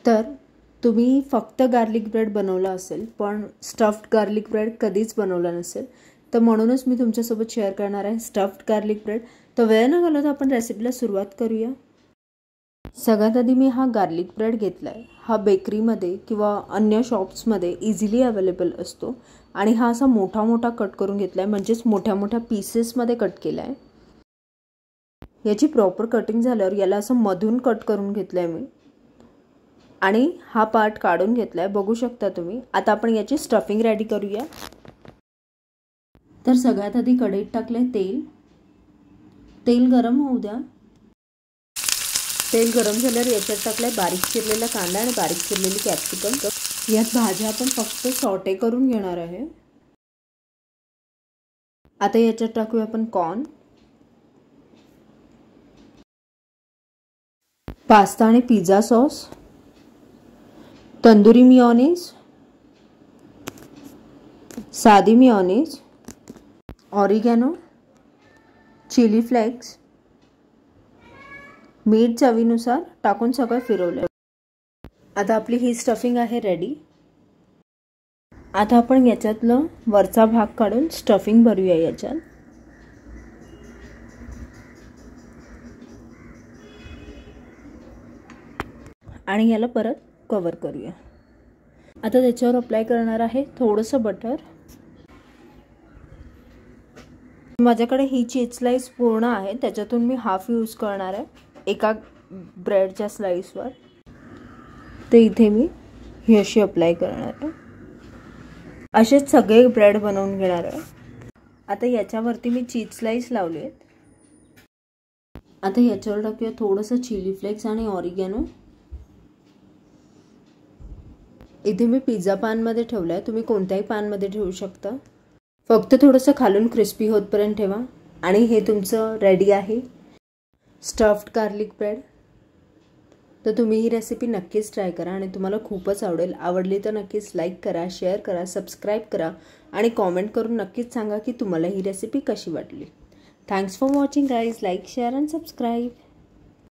तर तुम्ही फक्त गार्लिक ब्रेड बनवला असेल पण स्टफ्ड गार्लिक ब्रेड कधीच बनवला नसेल, तर म्हणूनच मी तुमच्यासोबत शेअर करणार आहे स्टफ्ड गार्लिक ब्रेड. तर वेळ न घालवता आपण रेसिपीला सुरुवात करूया. सगळ्यात आधी मी हा गार्लिक ब्रेड घेतला आहे. हा बेकरीमध्ये किंवा अन्य शॉप्समध्ये इझिली अवेलेबल असतो आणि हा असा मोठा मोठा कट करून घेतला आहे, म्हणजेच मोठ्या मोठ्या पीसेसमध्ये कट केला आहे. याची प्रॉपर कटिंग झाल्यावर याला असं मधून कट करून घेतलं आहे मी आणि हा पार्ट काढून घेतला आहे, बघू शकता तुम्ही. आता आपण याची स्टफिंग रेडी करूया. तर सगळ्यात आधी कढईत टाकले तेल गरम होऊ द्या. तेल गरम झाल्यावर याच्यात टाकलाय बारीक चिरलेला कांदा आणि बारीक चिरलेली कॅप्सिकम. यात भाज्या आपण फक्त सॉटे करून घेणार आहे. आता याच्यात टाकूया आपण कॉर्न, पास्ता आणि पिझ्झा सॉस, तंदुरी मिओनीज, साधी मिओनीज, ऑरिगॅनो, चिली फ्लेक्स, मीठ चवीनुसार टाकून सगळं फिरवलं. आता आपली ही स्टफिंग आहे रेडी. आता आपण याच्यातलं वरचा भाग काढून स्टफिंग भरूया याच्यात. आणि याला परत कव्हर करूया. आता त्याच्यावर अप्लाय करणार आहे थोडंसं बटर. माझ्याकडे ही चीज स्लाइस पूर्ण आहे, त्याच्यातून मी हाफ यूज करणार आहे एका ब्रेडच्या स्लाइसवर. ते इथे मी ही अशी अप्लाय करणार आहे. असेच सगळे ब्रेड बनवून घेणार आहे. आता याच्यावरती मी चीज स्लाइस लावले आहेत. आता याच्यावर टाकूया थोडंसं चिली फ्लेक्स आणि ऑरिगॅनो. इथे मी पिझ्झा पॅनमध्ये ठेवला आहे, तुम्ही कोणत्याही पॅनमध्ये ठेवू शकता. फक्त थोडंसं खालून क्रिस्पी होतपर्यंत ठेवा. आणि हे तुमचं रेडी आहे स्टफ्ड गार्लिक ब्रेड. तर तुम्ही ही रेसिपी नक्कीच ट्राय करा आणि तुम्हाला खूपच आवडेल. आवडली तर नक्कीच लाईक करा, शेअर करा, सबस्क्राईब करा आणि कॉमेंट करून नक्कीच सांगा की तुम्हाला ही रेसिपी कशी वाटली. Thanks for watching guys. Like, share and subscribe.